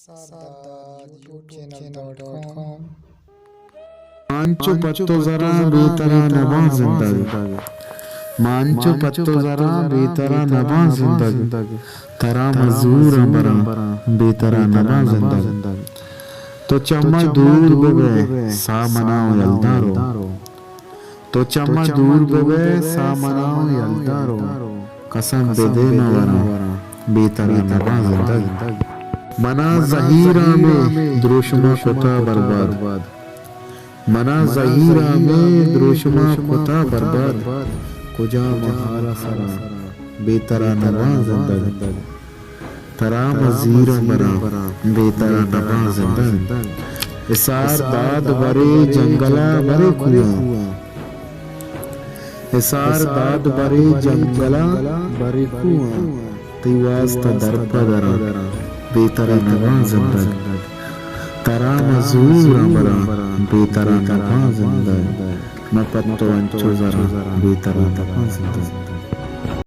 sardadyoutube.com मांचो पत्तो जरा बेतरा नबा जिंदगी मांचो पत्तो जरा बेतरा नबा जिंदगी तरा मजूर बरा बेतरा नबा जिंदगी तो चम्मा दूर बवे सा मनाओ यलदारो तो चम्मा दूर बवे सा मनाओ यलदारो कसम दे नवरा बेतरा नबा जिंदगी मना ज़हीरा में द्रोशमा खुता बर्बाद मना ज़हीरा में द्रोशमा खुता बर्बाद कुजा महारा सरा बेतरा नबा जिंदगी तरा मज़ीरा बरा बेतरा नबा जिंदगी इसार दाद बरे जंगला बरे कुआं इसार दाद बरे जंगला बरे कुआं तिवास दर पदरा बेतरा नबा जिंदगी तरा मजूर बरा बेतरा नबा जिंदगी मैं पत्तो अंचो जरा बेतरा नबा जिंदगी।